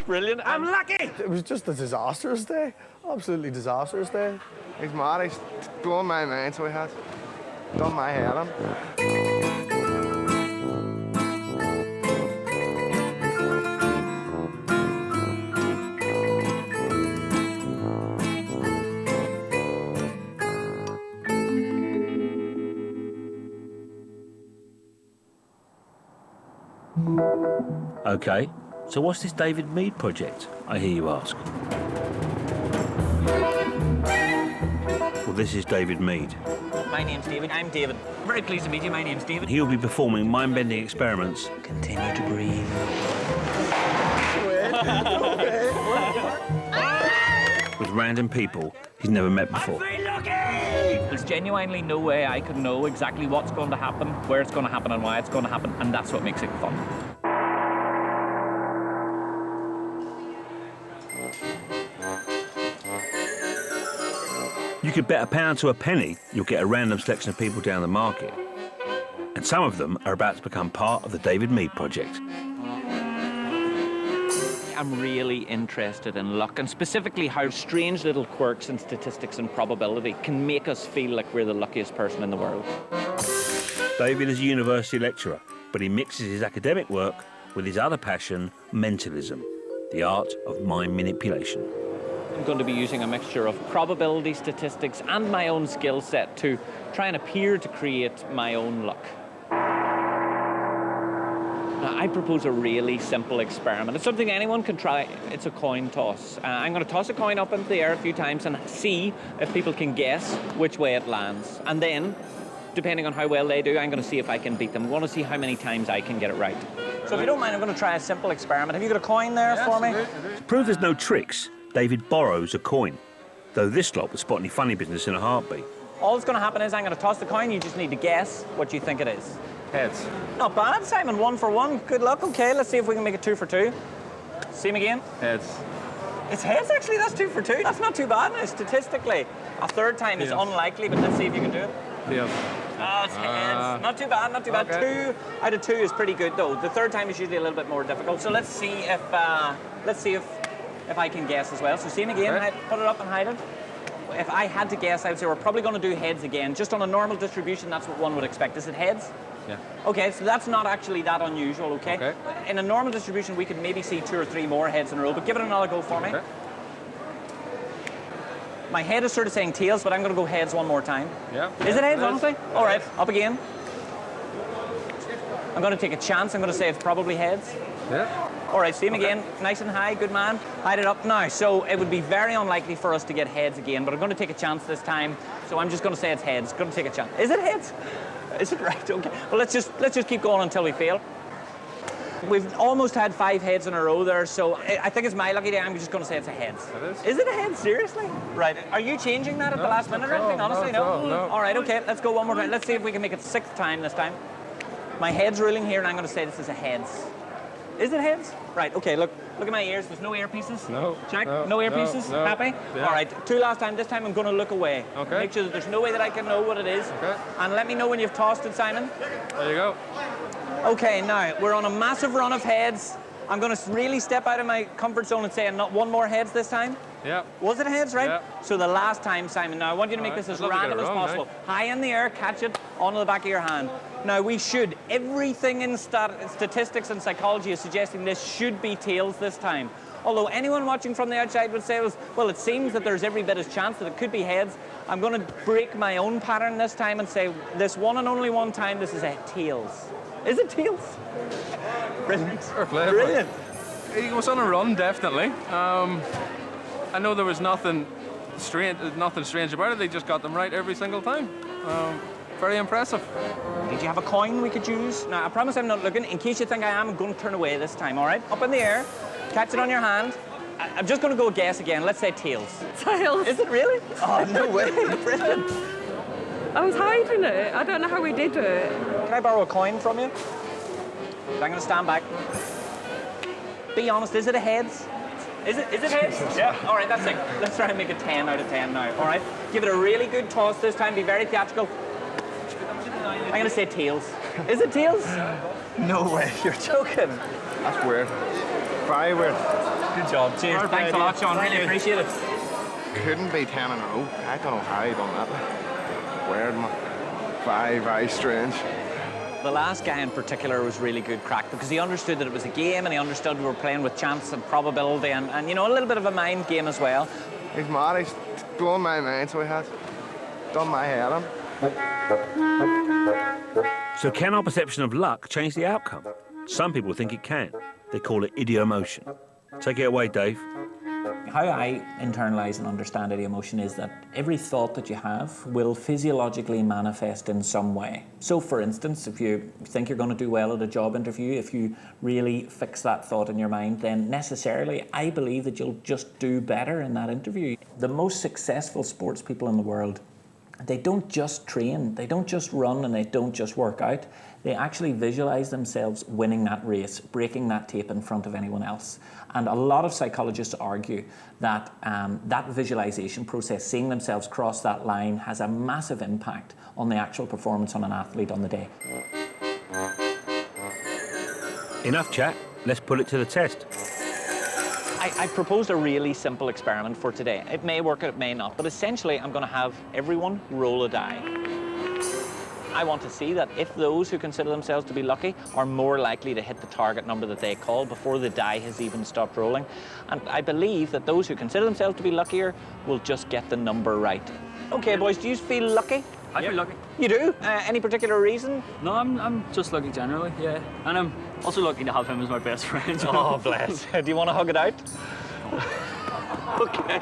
brilliant. I'm lucky! It was just a disastrous day. Absolutely disastrous day. He's mad. He's blowing my mind, so he has. Done my head in. OK, so what's this David Meade project, I hear you ask? Well, this is David Meade. My name's David. I'm David. Very pleased to meet you. My name's David. He'll be performing mind-bending experiments. Continue to breathe. With random people he's never met before. There's genuinely no way I could know exactly what's going to happen, where it's going to happen and why it's going to happen, and that's what makes it fun. You could bet a pound to a penny you'll get a random selection of people down the market. And some of them are about to become part of the David Meade project. I'm really interested in luck, and specifically how strange little quirks in statistics and probability can make us feel like we're the luckiest person in the world. David is a university lecturer, but he mixes his academic work with his other passion, mentalism, the art of mind manipulation. I'm going to be using a mixture of probability, statistics, and my own skill set to try and appear to create my own luck. Now, I propose a really simple experiment. It's something anyone can try. It's a coin toss. I'm going to toss a coin up into the air a few times and see if people can guess which way it lands. And then, depending on how well they do, I'm going to see if I can beat them. I'm going to see how many times I can get it right. So if you don't mind, I'm going to try a simple experiment. Have you got a coin there for me? To prove there's no tricks, David borrows a coin, though this lot would spot any funny business in a heartbeat. All that's going to happen is I'm going to toss the coin. You just need to guess what you think it is. Heads. Not bad, Simon. 1 for 1. Good luck. OK, let's see if we can make it 2 for 2. See him again? Heads. It's heads, actually. That's 2 for 2. That's not too bad now, statistically. A third time is unlikely, but let's see if you can do it. Yeah. Oh, it's heads. Not too bad, not too bad. Okay. 2 out of 2 is pretty good, though. The third time is usually a little bit more difficult. So let's see if I can guess as well. So see him again. Okay. Put it up and hide it. If I had to guess, I would say we're probably going to do heads again. Just on a normal distribution, that's what one would expect. Is it heads? Yeah. OK, so that's not actually that unusual, OK? Okay. In a normal distribution, we could maybe see 2 or 3 more heads in a row, but give it another go for me. Okay. My head is sort of saying tails, but I'm going to go heads one more time. Yeah. Is it heads, It is. honestly? All right, up again. I'm going to take a chance. I'm going to say it's probably heads. Yeah. All right, see him again. Nice and high, good man. Hide it up now. So it would be very unlikely for us to get heads again, but I'm going to take a chance this time. So I'm just going to say it's heads. Going to take a chance. Is it heads? Is it right? Okay. Well, let's just keep going until we fail. We've almost had 5 heads in a row there, so I think it's my lucky day. I'm just going to say it's a heads. It is. Is it a heads? Seriously? Right. Are you changing that at the last minute or anything? Honestly, no? No. All right, okay. Let's go one more time. Let's see if we can make it 6th time this time. My head's ruling here, and I'm going to say this is a heads. Is it heads? Right, okay, look at my ears. There's no earpieces? No. Check? No, No earpieces? no. Happy? Yeah. All right, 2 last time. This time I'm going to look away. Okay. Make sure that there's no way that I can know what it is. Okay. And let me know when you've tossed it, Simon. There you go. Okay, now, we're on a massive run of heads. I'm going to really step out of my comfort zone and say not 1 more heads this time. Yeah. Was it heads, right? Yeah. So the last time, Simon. Now, I want you to make this as I'd love to get random it as wrong, possible. right? High in the air, catch it onto the back of your hand. Now, everything in statistics and psychology is suggesting this should be tails this time. Although anyone watching from the outside would say, well, it seems that there's every bit of chance that it could be heads. I'm going to break my own pattern this time and say, this one and only one time, this is a tails. Is it tails? Brilliant. Fair play, Brilliant. He was on a run, definitely. I know there was nothing strange about it. They just got them right every single time. Very impressive. Did you have a coin we could use? Now, I promise I'm not looking. In case you think I am, I'm going to turn away this time, all right? Up in the air, catch it on your hand. I'm just going to go guess again. Let's say tails. Tails. Is it really? Oh, no way. Brilliant. I was hiding it. I don't know how we did it. Can I borrow a coin from you? I'm going to stand back. Be honest, is it a heads? Is it heads? Yeah. All right, that's it. Let's try and make it 10 out of 10 now, all right? Give it a really good toss this time. Be very theatrical. I'm going to say tails. Is it tails? No way, you're joking. That's weird. Very weird. Good job. Cheers. Thanks a lot, Sean. Really appreciate it. Couldn't be 10 in a row. I don't know how he done that. Weird, man. Very, very strange. The last guy in particular was really good crack because he understood that it was a game and he understood we were playing with chance and probability and you know, a little bit of a mind game as well. He's mad. He's blown my mind, so he has. Done my head in. So can our perception of luck change the outcome? Some people think it can. They call it idiomotion. Take it away, Dave. How I internalise and understand idiomotion is that every thought that you have will physiologically manifest in some way. So, for instance, if you think you're going to do well at a job interview, if you really fix that thought in your mind, then necessarily I believe that you'll just do better in that interview. The most successful sports people in the world, they don't just train, they don't just run and they don't just work out. They actually visualise themselves winning that race, breaking that tape in front of anyone else. And a lot of psychologists argue that that visualisation process, seeing themselves cross that line, has a massive impact on the actual performance on an athlete on the day. Enough chat, let's put it to the test. I proposed a really simple experiment for today. It may work, it may not, but essentially I'm going to have everyone roll a die. I want to see that if those who consider themselves to be lucky are more likely to hit the target number that they call before the die has even stopped rolling. And I believe that those who consider themselves to be luckier will just get the number right. Okay, boys, do you feel lucky? I feel lucky. You do? Any particular reason? No, I'm just lucky generally, yeah. And I'm also lucky to have him as my best friend. Oh, bless. Do you want to hug it out? Okay.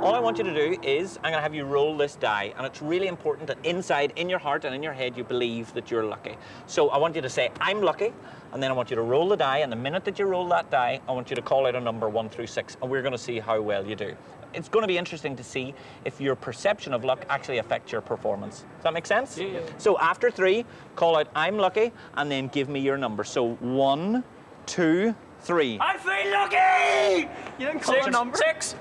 All I want you to do is, I'm going to have you roll this die, and it's really important that inside, in your heart and in your head, you believe that you're lucky. So I want you to say, I'm lucky, and then I want you to roll the die, and the minute that you roll that die, I want you to call out a number 1 through 6, and we're going to see how well you do. It's going to be interesting to see if your perception of luck actually affects your performance. Does that make sense? Yeah. So after 3, call out, I'm lucky, and then give me your number. So 1, 2, 3. I feel lucky! You didn't call a number? 6.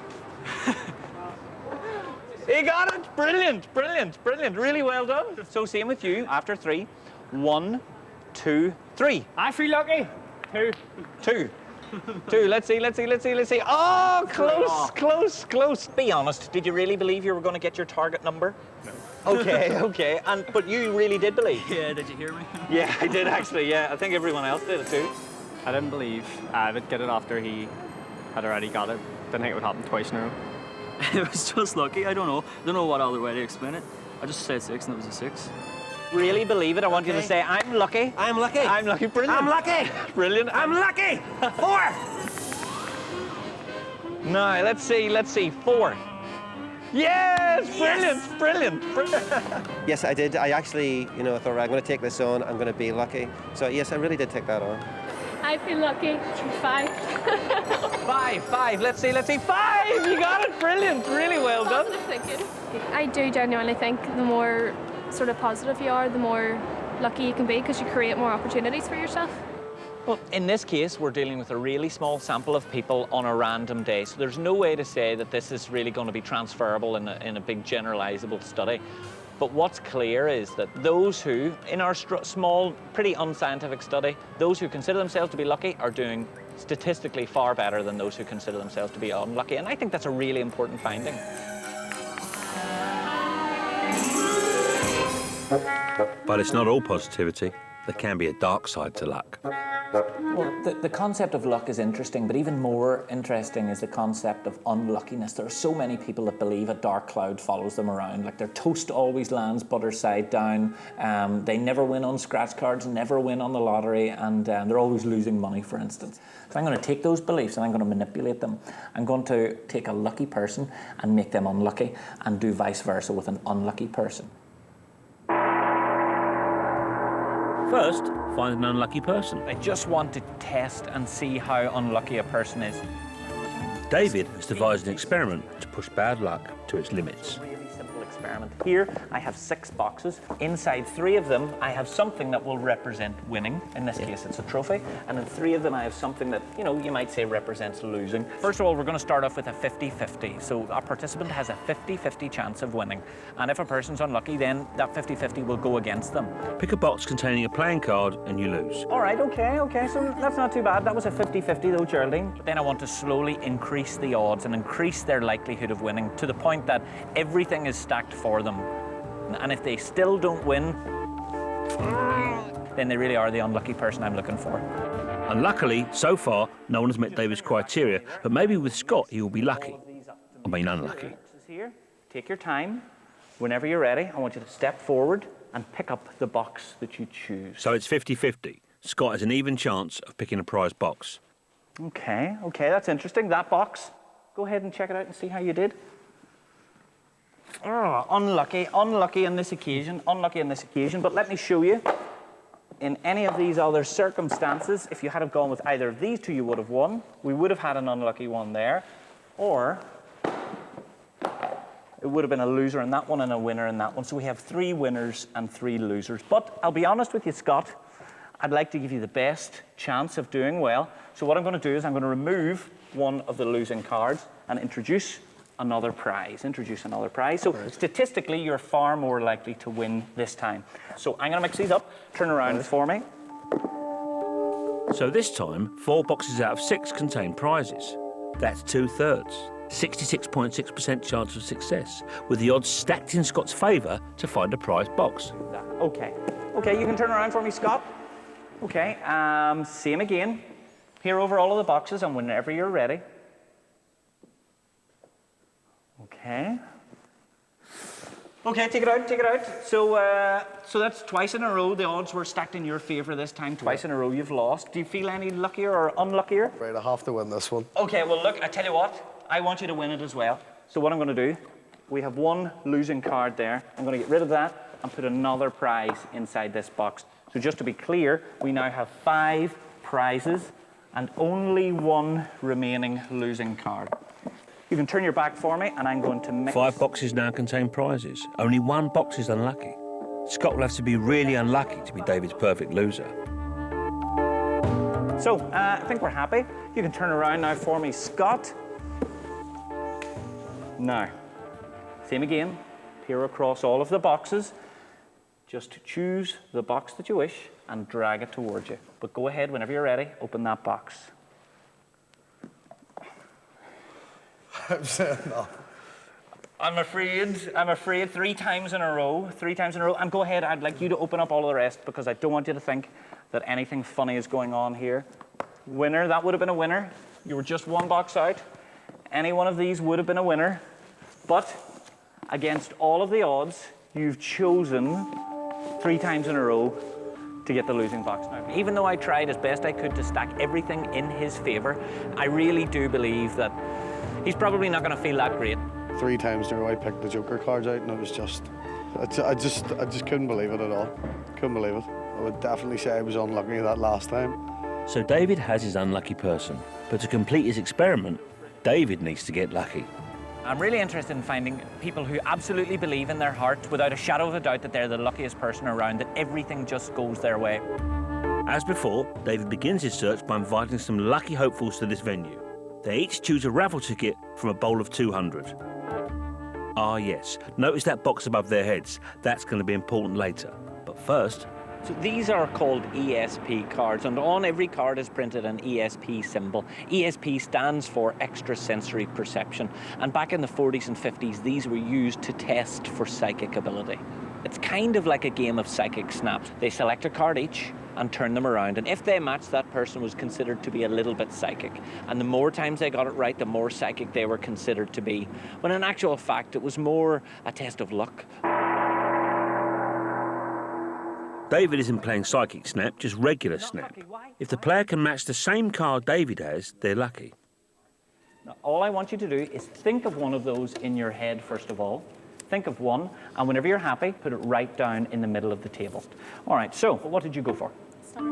He got it! Brilliant, brilliant, brilliant. Really well done. So same with you. After 3, 1, 2, 3. I feel lucky. 2. 2. 2. Let's see. Oh, close. Be honest. Did you really believe you were going to get your target number? No. Okay. But you really did believe? Yeah, did you hear me? Yeah, I did actually, yeah. I think everyone else did it too. I didn't believe I would get it after he had already got it. Didn't think it would happen twice in a row. It was just lucky. I don't know what other way to explain it. I just said 6 and it was a 6. Really believe it. I want you to say, I'm lucky. I'm lucky. I'm lucky. Brilliant. I'm lucky. Brilliant. I'm lucky. 4. Now, let's see. 4. Yes! Brilliant. Yes, I did. I actually, I thought, I'm going to take this on. I'm going to be lucky. So, yes, I really did take that on. I feel lucky. 5. 5. Let's see. 5! You got it. Brilliant. Really well done. Positive thinking. I do genuinely think the more sort of positive you are, the more lucky you can be because you create more opportunities for yourself. Well, in this case, we're dealing with a really small sample of people on a random day, so there's no way to say that this is really going to be transferable in a big generalizable study. But what's clear is that those who, in our small, pretty unscientific study, those who consider themselves to be lucky are doing statistically far better than those who consider themselves to be unlucky. And I think that's a really important finding. But it's not all positivity. There can be a dark side to luck. Well, the concept of luck is interesting, but even more interesting is the concept of unluckiness. There are so many people that believe a dark cloud follows them around, like their toast always lands butter side down, they never win on scratch cards, never win on the lottery, and they're always losing money, for instance. So I'm going to take those beliefs and I'm going to manipulate them. I'm going to take a lucky person and make them unlucky, and do vice versa with an unlucky person. First, find an unlucky person. I just want to test and see how unlucky a person is. David has devised an experiment to push bad luck to its limits. Really simple experiment. experiment. Here, I have 6 boxes. Inside 3 of them, I have something that will represent winning. In this case, it's a trophy. And in 3 of them, I have something that, you know, you might say represents losing. First of all, we're going to start off with a 50-50. So our participant has a 50-50 chance of winning. And if a person's unlucky, then that 50-50 will go against them. Pick a box containing a playing card and you lose. All right, okay, so that's not too bad. That was a 50-50 though, Geraldine. But then I want to slowly increase the odds and increase their likelihood of winning to the point that everything is stacked for them. And if they still don't win, then they really are the unlucky person I'm looking for. Unluckily, so far, no one has met David's criteria, but maybe with Scott he will be lucky. I mean unlucky. Here, take your time. Whenever you're ready, I want you to step forward and pick up the box that you choose. So it's 50-50. Scott has an even chance of picking a prize box. Okay, that's interesting. That box, go ahead and check it out and see how you did. Oh, unlucky on this occasion, but let me show you. In any of these other circumstances, if you had have gone with either of these two, you would have won. We would have had an unlucky one there, or it would have been a loser in that one and a winner in that one. So we have 3 winners and 3 losers. But I'll be honest with you, Scott, I'd like to give you the best chance of doing well. So what I'm going to do is I'm going to remove one of the losing cards and introduce another prize. So statistically, you're far more likely to win this time. So I'm going to mix these up. Turn around for me. So this time, 4 boxes out of 6 contain prizes. That's 2/3. 66.6% chance of success, with the odds stacked in Scott's favour to find a prize box. Okay, you can turn around for me, Scott. Okay, same again. Here over all of the boxes, and whenever you're ready. Okay, take it out. So that's twice in a row. The odds were stacked in your favour this time. Twice in a row you've lost. Do you feel any luckier or unluckier? Right, I have to win this one. Okay, well look, I tell you what, I want you to win it as well. So what I'm going to do, we have 1 losing card there. I'm going to get rid of that and put another prize inside this box. So just to be clear, we now have 5 prizes and only 1 remaining losing card. You can turn your back for me, and I'm going to mix... 5 boxes now contain prizes. Only 1 box is unlucky. Scott will have to be really unlucky to be David's perfect loser. So, I think we're happy. You can turn around now for me, Scott. Now, same again. Peer across all of the boxes. Just choose the box that you wish and drag it towards you. But go ahead, whenever you're ready, open that box. I'm afraid 3 times in a row. And go ahead, I'd like you to open up all of the rest because I don't want you to think that anything funny is going on here. Winner, that would have been a winner. You were just 1 box out. Any one of these would have been a winner. But against all of the odds, you've chosen 3 times in a row to get the losing box now. Even though I tried as best I could to stack everything in his favour, I really do believe that he's probably not going to feel that great. 3 times in a row I picked the Joker cards out, and it was just... I just couldn't believe it at all. Couldn't believe it. I would definitely say I was unlucky that last time. So David has his unlucky person, but to complete his experiment, David needs to get lucky. I'm really interested in finding people who absolutely believe in their heart, without a shadow of a doubt, that they're the luckiest person around, that everything just goes their way. As before, David begins his search by inviting some lucky hopefuls to this venue. They each choose a raffle ticket from a bowl of 200. Ah yes, notice that box above their heads. That's going to be important later. But first... So these are called ESP cards, and on every card is printed an ESP symbol. ESP stands for extrasensory perception, and back in the 40s and 50s, these were used to test for psychic ability. It's kind of like a game of psychic snaps. They select a card each and turn them around, and if they matched, that person was considered to be a little bit psychic. And the more times they got it right, the more psychic they were considered to be. When in actual fact, it was more a test of luck. David isn't playing Psychic Snap, just regular Snap. If the player can match the same card David has, they're lucky. Now, all I want you to do is think of one of those in your head, first of all. Think of one, and whenever you're happy, put it right down in the middle of the table. All right, so what did you go for? Star.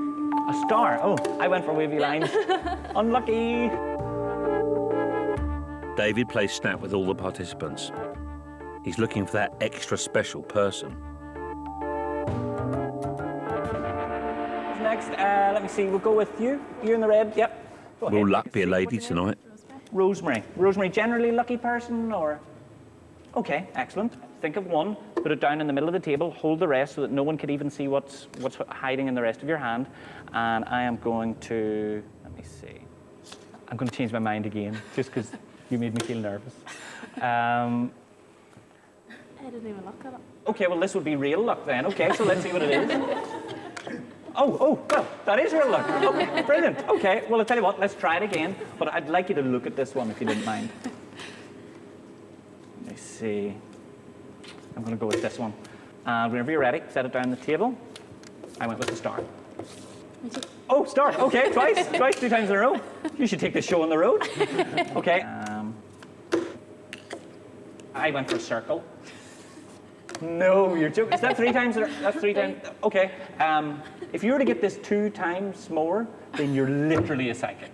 A star? Oh, I went for wavy lines. Unlucky. David plays Snap with all the participants. He's looking for that extra special person. Next, let me see, we'll go with you. You in the red, yep. Go Will ahead. luck be a lady tonight? Rosemary. Rosemary, generally lucky person, or? Okay, excellent. Think of one, put it down in the middle of the table, hold the rest so that no one could even see what's hiding in the rest of your hand. And I am going to, let me see. I'm going to change my mind again, just because you made me feel nervous. I didn't even look at it. Okay, well, this would be real luck then. Okay, so let's see what it is. Oh, well, that is real luck. Okay, brilliant. Okay, well, I'll tell you what, let's try it again. But I'd like you to look at this one, if you didn't mind. Let me see. I'm going to go with this one. And whenever you're ready, set it down on the table. I went with the star. Oh, star. Okay, twice, 2 times in a row. You should take this show on the road. Okay. I went for a circle. No, you're joking. Is that 3 times? That's 3 times. Okay. If you were to get this 2 times more, then you're literally a psychic.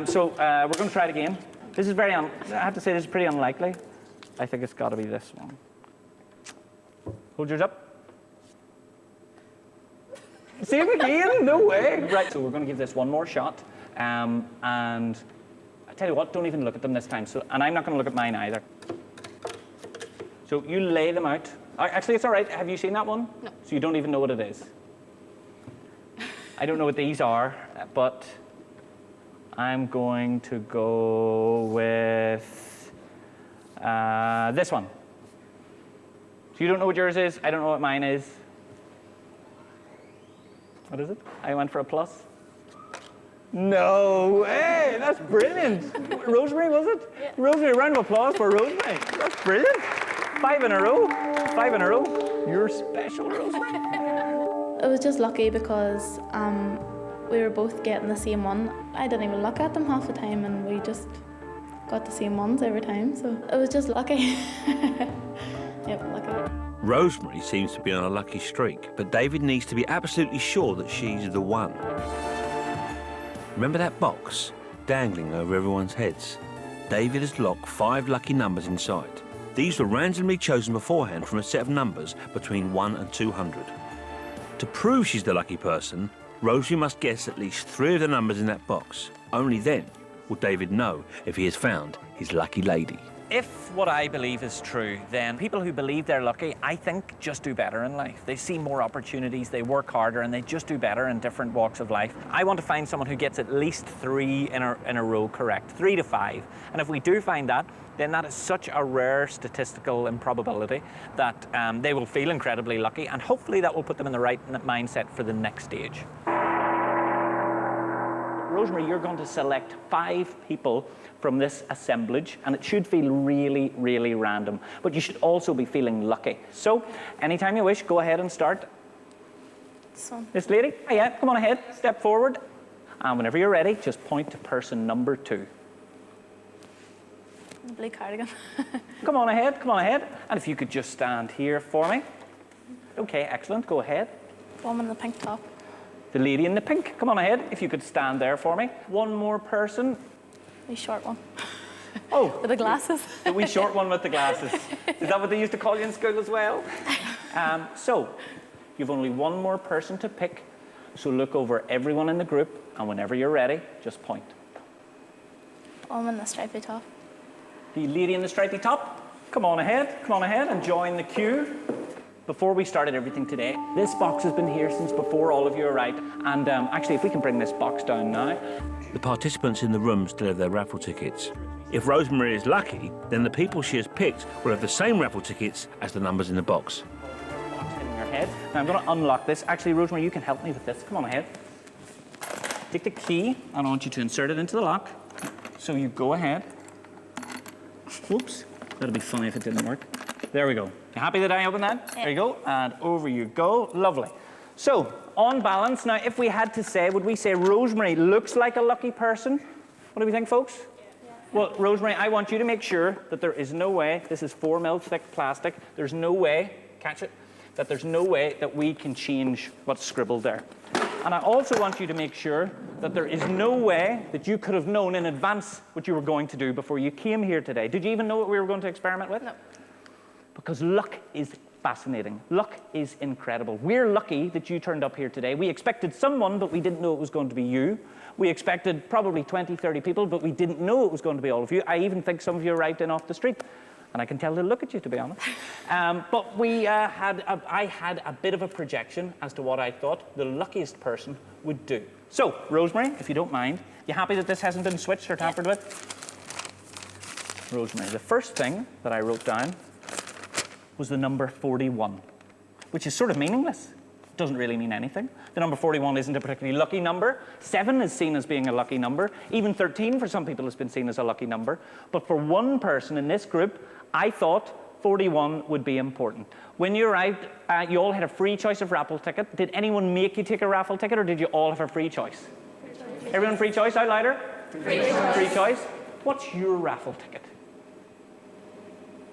So we're going to try it again. This is I have to say, this is pretty unlikely. I think it's got to be this one. Hold yours up. Same again? No way. Right, so we're going to give this one more shot. And I tell you what, don't even look at them this time. And I'm not going to look at mine either. So you lay them out. Actually, it's all right. Have you seen that one? No. So you don't even know what it is. I don't know what these are, but I'm going to go with this one. So you don't know what yours is. I don't know what mine is. What is it? I went for a plus. No way! That's brilliant. Rosemary, was it? Yeah. Rosemary, a round of applause for Rosemary. That's brilliant. 5 in a row. 5 in a row. You're special, Rosemary. It was just lucky because we were both getting the same one. I didn't even look at them half the time, and we just got the same ones every time. So it was just lucky. Yep, lucky. Rosemary seems to be on a lucky streak, but David needs to be absolutely sure that she's the one. Remember that box dangling over everyone's heads? David has locked 5 lucky numbers inside. These were randomly chosen beforehand from a set of numbers between 1 and 200. To prove she's the lucky person, Rosemary must guess at least 3 of the numbers in that box. Only then will David know if he has found his lucky lady. If what I believe is true, then people who believe they're lucky, I think, just do better in life. They see more opportunities, they work harder, and they just do better in different walks of life. I want to find someone who gets at least 3 in a row correct, 3 to 5. And if we do find that, then that is such a rare statistical improbability that they will feel incredibly lucky, and hopefully that will put them in the right mindset for the next stage. Rosemary, you're going to select 5 people from this assemblage, and it should feel really, really random, but you should also be feeling lucky. So, anytime you wish, go ahead and start. This lady? Oh, yeah, come on ahead, step forward. And whenever you're ready, just point to person number 2. The blue cardigan. Come on ahead, come on ahead. And if you could just stand here for me. Okay, excellent, go ahead. The woman in the pink top. The lady in the pink, come on ahead, if you could stand there for me. One more person. The short one. Oh. With the glasses. The wee short one with the glasses. Is that what they used to call you in school as well? So, you've only one more person to pick, so look over everyone in the group, and whenever you're ready, just point. The woman in the stripy top. The lady in the stripy top, come on ahead, and join the queue. Before we started everything today, this box has been here since before all of you arrived. And actually, if we can bring this box down now. The participants in the room still have their raffle tickets. If Rosemary is lucky, then the people she has picked will have the same raffle tickets as the numbers in the box. In your head. Now I'm going to unlock this. Actually, Rosemary, you can help me with this. Come on ahead. Take the key, and I want you to insert it into the lock. So you go ahead. Whoops. That'd be funny if it didn't work. There we go. You happy that I opened that? Yeah. There you go. And over you go. Lovely. So, on balance, now if we had to say, would we say Rosemary looks like a lucky person? What do we think, folks? Yeah. Well, Rosemary, I want you to make sure that there is no way, this is 4 mil thick plastic, there's no way, catch it, that there's no way that we can change what's scribbled there. And I also want you to make sure that there is no way that you could have known in advance what you were going to do before you came here today. Did you even know what we were going to experiment with? No. because luck is fascinating. Luck is incredible. We're lucky that you turned up here today. We expected someone, but we didn't know it was going to be you. We expected probably 20, 30 people, but we didn't know it was going to be all of you. I even think some of you arrived in off the street. And I can tell they look at you, to be honest. But I had a bit of a projection as to what I thought the luckiest person would do. So, Rosemary, if you don't mind, you happy that this hasn't been switched or tampered with? Rosemary, the first thing that I wrote down was the number 41, which is sort of meaningless. It doesn't really mean anything. The number 41 isn't a particularly lucky number. 7 is seen as being a lucky number. Even 13 for some people has been seen as a lucky number. But for one person in this group, I thought 41 would be important. When you arrived, you all had a free choice of raffle ticket. Did anyone make you take a raffle ticket, or did you all have a free choice? Everyone free choice, out louder? Free choice. What's your raffle ticket?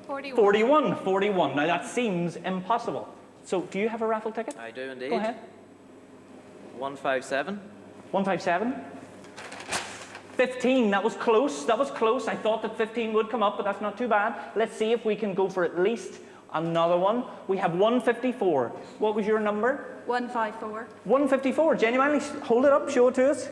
41. 41. Now that seems impossible. So do you have a raffle ticket? I do indeed. Go ahead. 157. 157. 15, that was close, that was close. I thought that 15 would come up, but that's not too bad. Let's see if we can go for at least another one. We have 154. What was your number? 154. 154, genuinely, hold it up, show it to us.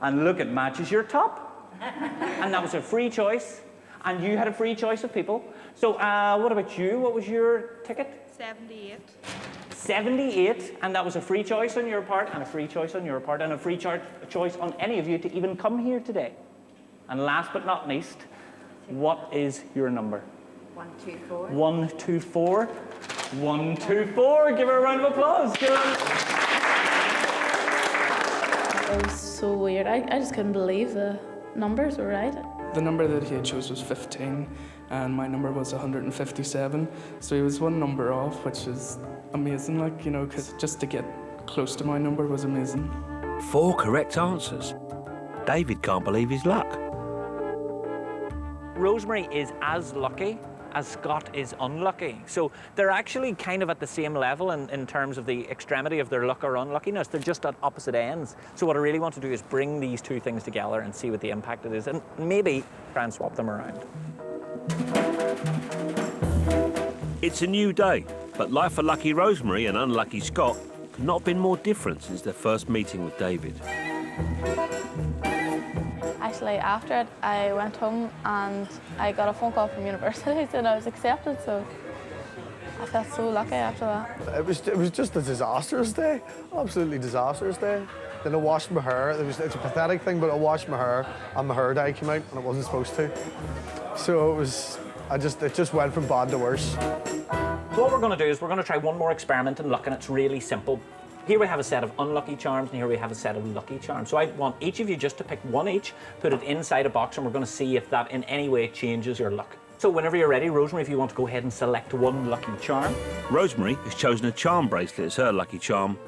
And look, it matches your top. And that was a free choice. And you had a free choice of people. So what about you? What was your ticket? 78. 78, and that was a free choice on your part, and a free choice on your part, and a free choice on any of you to even come here today. And last but not least, what is your number? 124. 124. 124. Give her a round of applause. Give her It was so weird. I just couldn't believe the numbers were right. The number that he had chose was 15, and my number was 157. So he was one number off, which is amazing, like, you know, because just to get close to my number was amazing. 4 correct answers. David can't believe his luck. Rosemary is as lucky as Scott is unlucky. So they're actually kind of at the same level in terms of the extremity of their luck or unluckiness. They're just at opposite ends. So what I really want to do is bring these two things together and see what the impact it is, and maybe try and swap them around. It's a new day, but life for lucky Rosemary and unlucky Scott could not have been more different since their first meeting with David. Actually, after it, I went home and I got a phone call from university saying I was accepted, so I felt so lucky after that. It was just a disastrous day, absolutely disastrous day. Then I washed my hair. It's a pathetic thing, but I washed my hair and my hair dye came out and it wasn't supposed to. So it just went from bad to worse. So what we're going to do is we're going to try one more experiment in luck, and it's really simple. Here we have a set of unlucky charms, and here we have a set of lucky charms. So I want each of you just to pick one each, put it inside a box, and we're going to see if that in any way changes your luck. So whenever you're ready, Rosemary, if you want to go ahead and select one lucky charm. Rosemary has chosen a charm bracelet as her lucky charm.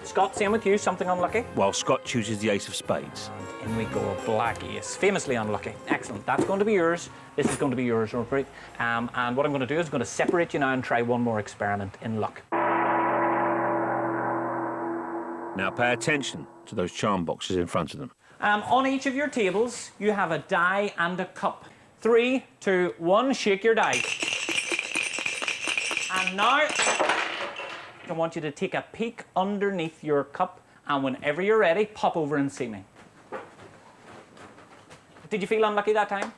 Scott, same with you, something unlucky? While Scott chooses the ace of spades. In we go, a black ace, famously unlucky. Excellent, that's going to be yours. This is going to be yours, Rosemary. And what I'm going to do is I'm going to separate you now and try one more experiment in luck. Now pay attention to those charm boxes in front of them. On each of your tables, you have a die and a cup. 3, 2, 1, shake your die. And now, I want you to take a peek underneath your cup, and whenever you're ready, pop over and see me. Did you feel unlucky that time?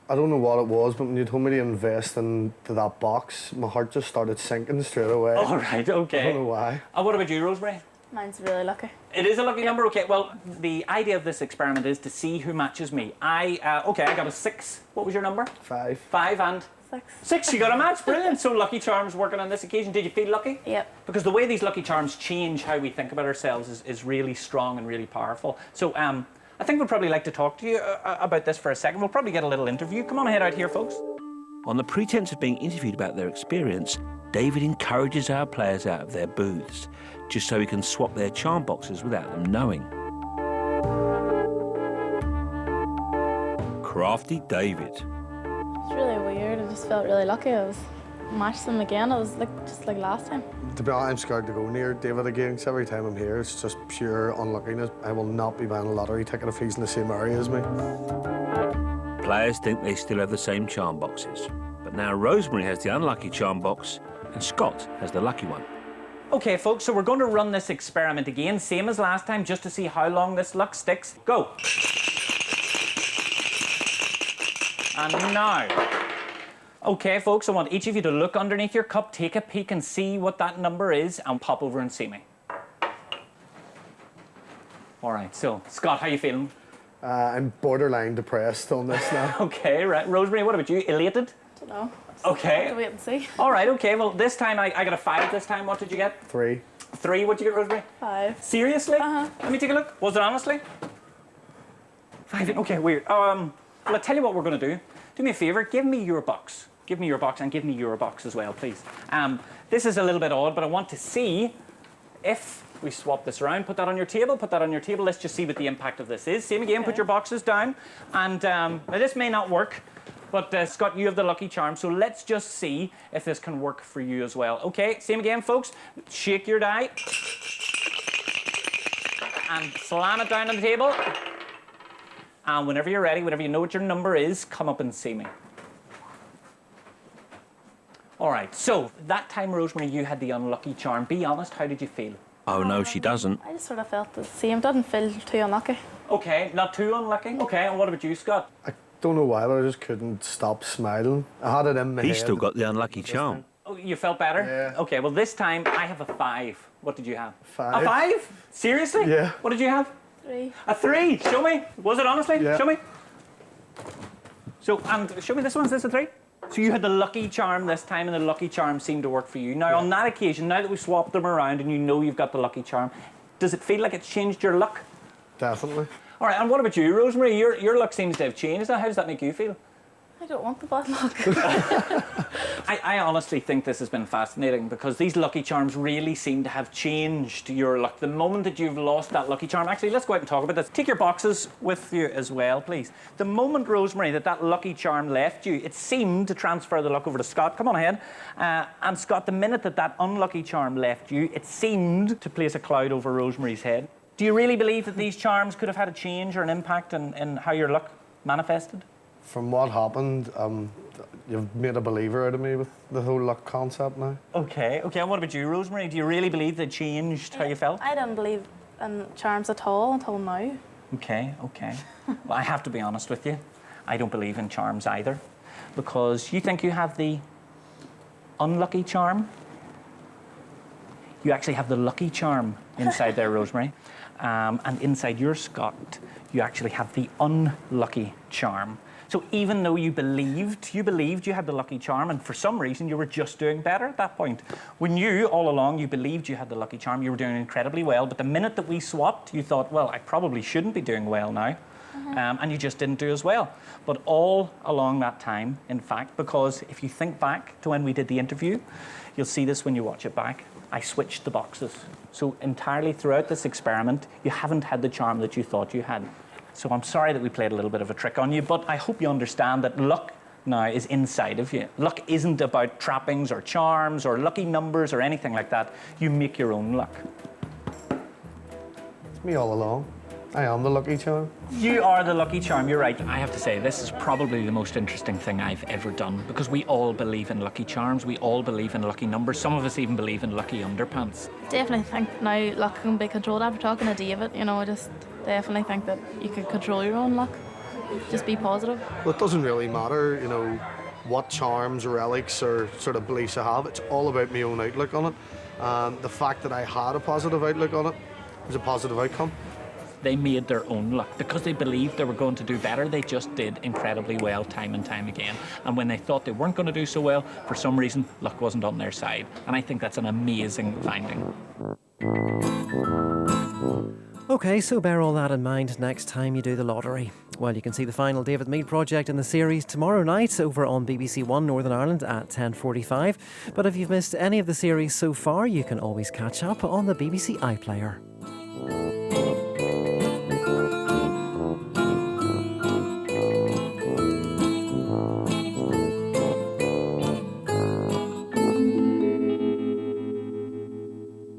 I don't know what it was, but when you told me to invest into that box, my heart just started sinking straight away. All right, okay. I don't know why. What about you, Rosemary? Mine's really lucky. It is a lucky number, okay. Well, the idea of this experiment is to see who matches me. I got a 6. What was your number? 5. 5 and? 6. 6, you got a match, brilliant. So lucky charms working on this occasion. Did you feel lucky? Yep. Because the way these lucky charms change how we think about ourselves is really strong and really powerful. So I think we'd probably like to talk to you about this for a second. We'll probably get a little interview. Come on ahead out here, folks. On the pretense of being interviewed about their experience, David encourages our players out of their booths, just so he can swap their charm boxes without them knowing. Crafty David. It's really weird. I just felt really lucky. I was matched them again. It was just like last time. To be honest, I'm scared to go near David again, because every time I'm here, it's just pure unluckiness. I will not be buying a lottery ticket if he's in the same area as me. Players think they still have the same charm boxes, But now Rosemary has the unlucky charm box and Scott has the lucky one. Okay, folks, so we're going to run this experiment again, same as last time, just to see how long this luck sticks. Go. And now. Okay, folks, I want each of you to look underneath your cup, take a peek and see what that number is, and pop over and see me. All right, so, Scott, how you feeling? I'm borderline depressed on this now. Okay, right. Rosemary, what about you? Elated? Don't know. Okay. Have to wait and see. All right, okay. Well, this time I got a 5 this time. What did you get? 3. 3. What'd you get, Rosemary? 5. Seriously? Uh-huh. Let me take a look. Was it honestly? 5. Okay, weird. Well, I'll tell you what we're going to do. Do me a favour. Give me your box. Give me your box and give me your box as well, please. This is a little bit odd, but I want to see if we swap this around. Put that on your table. Put that on your table. Let's just see what the impact of this is. Same again. Okay. Put your boxes down. And now this may not work. But Scott, you have the lucky charm, so let's just see if this can work for you as well. Okay, same again, folks. Shake your die. And slam it down on the table. And whenever you're ready, whenever you know what your number is, come up and see me. All right, so that time, Rosemary, you had the unlucky charm. Be honest, how did you feel? Oh, no, she doesn't. I just sort of felt the same. Didn't feel too unlucky. Okay, not too unlucky. Okay, and what about you, Scott? Don't know why, but I just couldn't stop smiling. I had it in my head. He's still got the unlucky charm. Oh, you felt better? Yeah. Okay, well, this time I have a 5. What did you have? 5. A 5? Seriously? Yeah. What did you have? 3. A 3? Show me. Was it honestly? Yeah. Show me. So, and show me this one. Is this a 3? So you had the lucky charm this time, and the lucky charm seemed to work for you. Now, on that occasion, now that we've swapped them around and you know you've got the lucky charm, does it feel like it's changed your luck? Definitely. All right, and what about you, Rosemary? Your luck seems to have changed. Now, how does that make you feel? I don't want the bad luck. I honestly think this has been fascinating because these lucky charms really seem to have changed your luck. The moment that you've lost that lucky charm, actually, let's go out and talk about this. Take your boxes with you as well, please. The moment, Rosemary, that lucky charm left you, it seemed to transfer the luck over to Scott. Come on ahead. And Scott, the minute that unlucky charm left you, it seemed to place a cloud over Rosemary's head. Do you really believe that these charms could have had a change or an impact in how your luck manifested? From what happened, you've made a believer out of me with the whole luck concept now. Okay, and what about you, Rosemary? Do you really believe they changed how you felt? I didn't believe in charms at all until now. Okay. Well, I have to be honest with you. I don't believe in charms either. Because you think you have the unlucky charm? You actually have the lucky charm inside there, Rosemary. And inside your Scott, you actually have the unlucky charm. So even though you believed you had the lucky charm, and for some reason you were just doing better at that point. When you, all along, you believed you had the lucky charm, you were doing incredibly well, but the minute that we swapped, you thought, well, I probably shouldn't be doing well now. And you just didn't do as well. But all along that time, in fact, because if you think back to when we did the interview, you'll see this when you watch it back, I switched the boxes. So entirely throughout this experiment, you haven't had the charm that you thought you had. So I'm sorry that we played a little bit of a trick on you, but I hope you understand that luck now is inside of you. Luck isn't about trappings or charms or lucky numbers or anything like that. You make your own luck. It's me all along. I am the lucky charm. You are the lucky charm, you're right. I have to say, this is probably the most interesting thing I've ever done because we all believe in lucky charms, we all believe in lucky numbers, some of us even believe in lucky underpants. Definitely think now luck can be controlled. After talking to David, I just definitely think that you can control your own luck. Just be positive. Well, it doesn't really matter, what charms, relics, or sort of beliefs I have. It's all about my own outlook on it. The fact that I had a positive outlook on it was a positive outcome. They made their own luck. Because they believed they were going to do better, they just did incredibly well time and time again. And when they thought they weren't going to do so well, for some reason, luck wasn't on their side. And I think that's an amazing finding. OK, so bear all that in mind next time you do the lottery. Well, you can see the final David Meade project in the series tomorrow night over on BBC One Northern Ireland at 10:45. But if you've missed any of the series so far, you can always catch up on the BBC iPlayer.